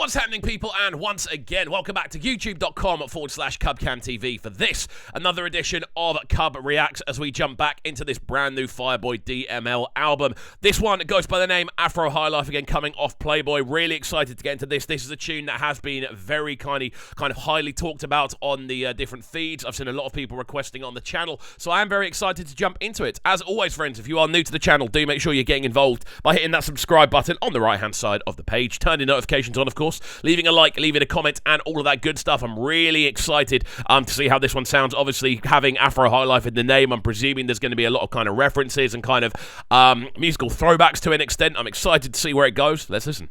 What's happening, people? And once again, welcome back to youtube.com/CubCamTV for this, another edition of CubReacts as we jump back into this brand new Fireboy DML album. This one goes by the name Afro Highlife, again coming off Playboy. Really excited to get into this. This is a tune that has been very kind of highly talked about on the different feeds. I've seen a lot of people requesting on the channel, so I am very excited to jump into it. As always, friends, if you are new to the channel, do make sure you're getting involved by hitting that subscribe button on the right-hand side of the page. Turning notifications on, of course. Leaving a like, leaving a comment, and all of that good stuff. I'm really excited to see how this one sounds. Obviously, having Afro Highlife in the name, I'm presuming there's going to be a lot of kind of references and kind of musical throwbacks to an extent. I'm excited to see where it goes. Let's listen.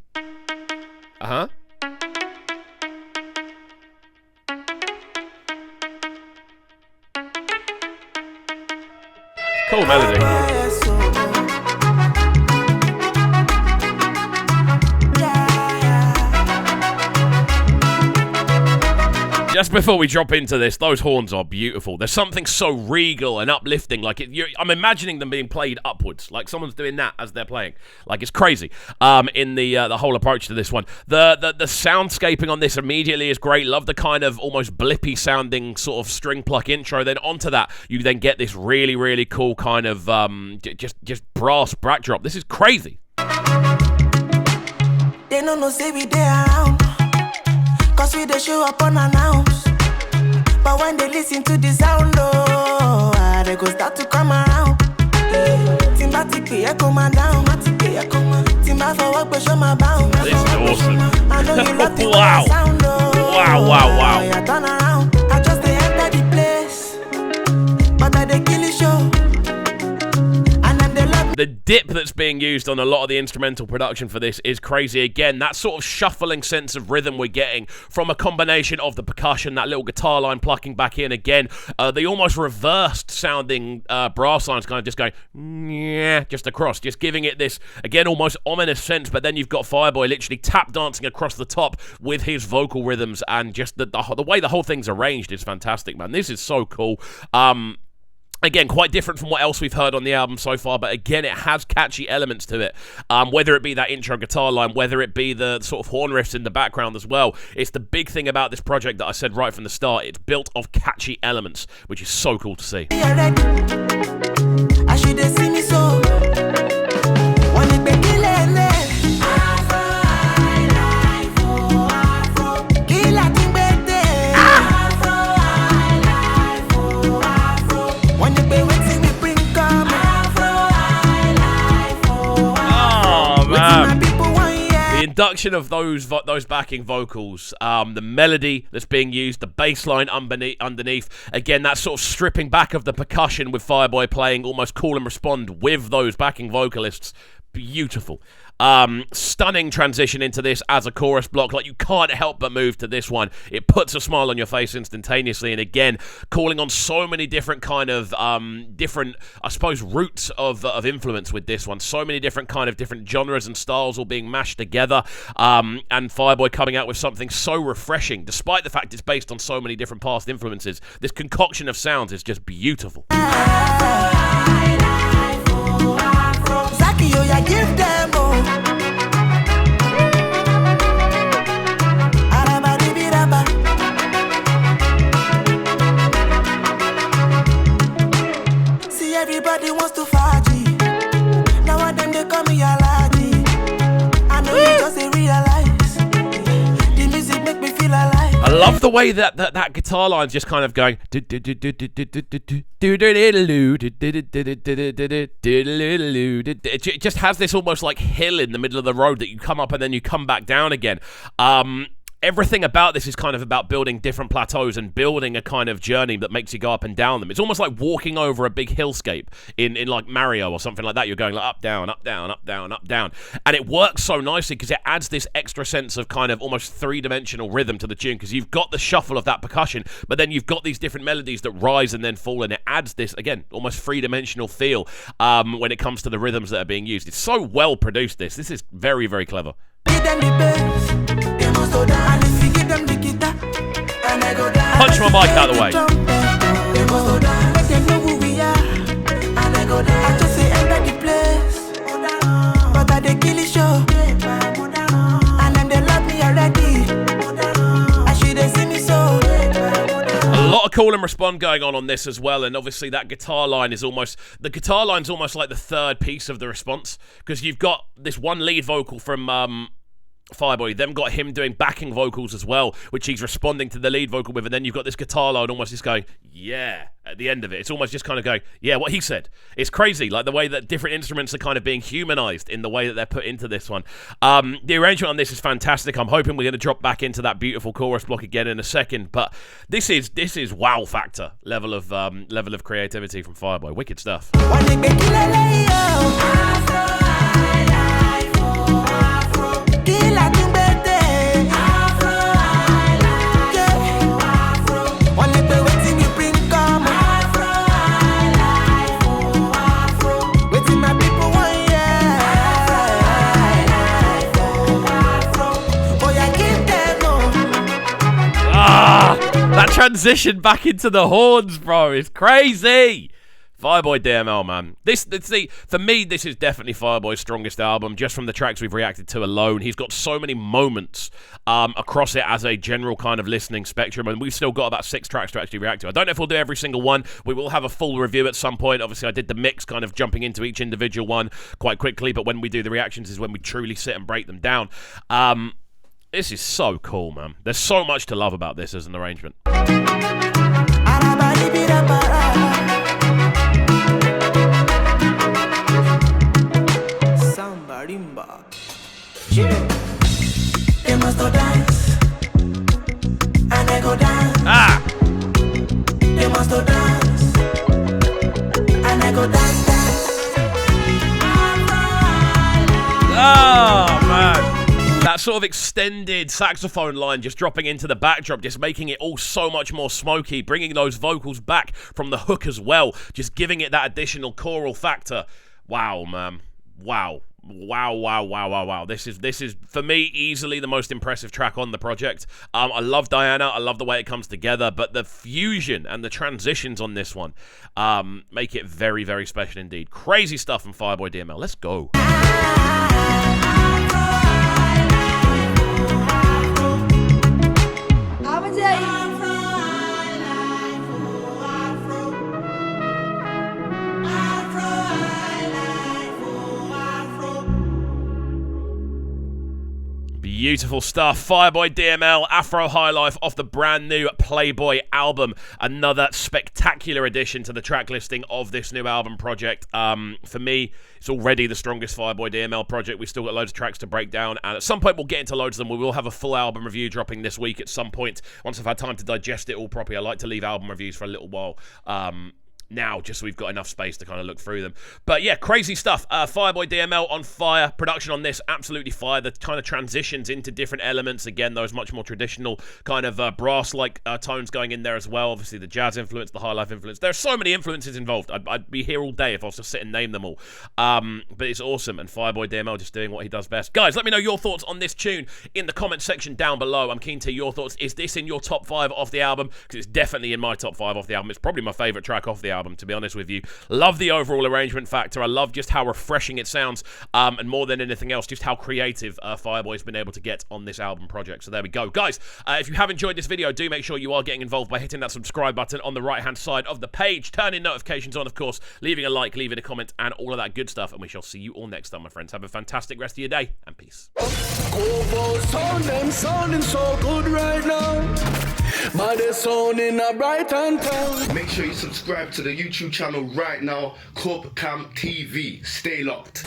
Cool melody. Just before we drop into this, those horns are beautiful. There's something so regal and uplifting. Like I'm imagining them being played upwards, like someone's doing that as they're playing. Like it's crazy. In the whole approach to this one, the soundscaping on this immediately is great. Love the kind of almost blippy sounding sort of string pluck intro. Then onto that, you then get this really cool kind of just brass backdrop. This is crazy. They don't say we there around. Cause we they show up unannounced. But when they listen to the sound, oh, they go start to come around. Timbatically, I come down. Timba for work, but show my bound. This is awesome. I know you love the Wow. sound, oh. Wow. I turn around. I just they enter the place. But I they kill the show. The dip that's being used on a lot of the instrumental production for this is crazy. Again, that sort of shuffling sense of rhythm we're getting from a combination of the percussion, that little guitar line plucking back in again, the almost reversed sounding brass lines kind of just going, yeah, just across, just giving it this, again, almost ominous sense, but then you've got Fireboy literally tap dancing across the top with his vocal rhythms, and just the way the whole thing's arranged is fantastic, man. This is so cool. Again, quite different from what else we've heard on the album so far, but again, it has catchy elements to it. Whether it be that intro guitar line, whether it be the sort of horn riffs in the background as well. It's the big thing about this project that I said right from the start. It's built of catchy elements, which is so cool to see. I should have seen me so. Production of those backing vocals, the melody that's being used, the bass line underneath, again, that sort of stripping back of the percussion with Fireboy playing almost call and respond with those backing vocalists. Beautiful. Stunning transition into this as a chorus block. Like, you can't help but move to this one. It puts a smile on your face instantaneously, and again, calling on so many different kind of different, I suppose, roots of influence with this one. So many different genres and styles all being mashed together, and Fireboy coming out with something so refreshing, despite the fact it's based on so many different past influences. This concoction of sounds is just beautiful. I give them see, everybody wants to party. Now one them they call me Aladdin. I know you just realize the music make me feel alive. I love the way that guitar line's just kind of going. It just has this almost like hill in the middle of the road that you come up and then you come back down again. Everything about this is kind of about building different plateaus and building a kind of journey that makes you go up and down them. It's almost like walking over a big hillscape in like Mario or something like that. You're going like up, down, up, down, up, down, up, down. And it works so nicely because it adds this extra sense of kind of almost three-dimensional rhythm to the tune, because you've got the shuffle of that percussion, but then you've got these different melodies that rise and then fall, and it adds this, again, almost three-dimensional feel when it comes to the rhythms that are being used. It's so well produced, this. This is very, very clever. Punch my mic out of the way. But I they kill the show. And then they love me already. call and respond going on this as well, and obviously that guitar line is almost like the third piece of the response, because you've got this one lead vocal from Fireboy, then got him doing backing vocals as well, which he's responding to the lead vocal with, and then you've got this guitar line almost just going, yeah, at the end of it. It's almost just kind of going, yeah, what he said. It's crazy, like the way that different instruments are kind of being humanized in the way that they're put into this one. The arrangement on this is fantastic. I'm hoping we're going to drop back into that beautiful chorus block again in a second, but this is wow factor level of creativity from Fireboy. Wicked stuff. That transition back into the horns, bro, is crazy. Fireboy DML, man. For me, this is definitely Fireboy's strongest album, just from the tracks we've reacted to alone. He's got so many moments across it as a general kind of listening spectrum, and we've still got about 6 tracks to actually react to. I don't know if we'll do every single one. We will have a full review at some point. Obviously, I did the mix, kind of jumping into each individual one quite quickly, but when we do the reactions is when we truly sit and break them down. This is so cool, man. There's so much to love about this as an arrangement. Ah! Oh, man. That sort of extended saxophone line just dropping into the backdrop, just making it all so much more smoky, bringing those vocals back from the hook as well, just giving it that additional choral factor. Wow, man. Wow. This is for me for the most impressive track on the project. I love Diana. I love the way it comes together, but the fusion and the transitions on this one make it very, very special indeed. Crazy stuff from Fireboy DML. Let's go. Beautiful stuff. Fireboy DML, Afro Highlife off the brand new Playboy album. Another spectacular addition to the track listing of this new album project. For me, it's already the strongest Fireboy DML project. We've still got loads of tracks to break down, and at some point we'll get into loads of them. We will have a full album review dropping this week at some point. Once I've had time to digest it all properly, I like to leave album reviews for a little while. Now, just so we've got enough space to kind of look through them. But yeah, crazy stuff. Fireboy DML on fire. Production on this, absolutely fire. The kind of transitions into different elements. Again, those much more traditional kind of brass-like tones going in there as well. Obviously, the jazz influence, the high-life influence. There are so many influences involved. I'd be here all day if I was to sit and name them all. But it's awesome, and Fireboy DML just doing what he does best. Guys, let me know your thoughts on this tune in the comment section down below. I'm keen to hear your thoughts. Is this in your top 5 off the album? Because it's definitely in my top 5 off the album. It's probably my favourite track off the album, to be honest with you. Love the overall arrangement factor. I love just how refreshing it sounds, and more than anything else, just how creative Fireboy's been able to get on this album project. So there we go. Guys, if you have enjoyed this video, do make sure you are getting involved by hitting that subscribe button on the right-hand side of the page, turning notifications on, of course, leaving a like, leaving a comment, and all of that good stuff, and we shall see you all next time, my friends. Have a fantastic rest of your day, and peace. Sounding so good right now. But they're sounding a bright and town. Make sure you subscribe to the YouTube channel right now, CubCamTV. Stay locked.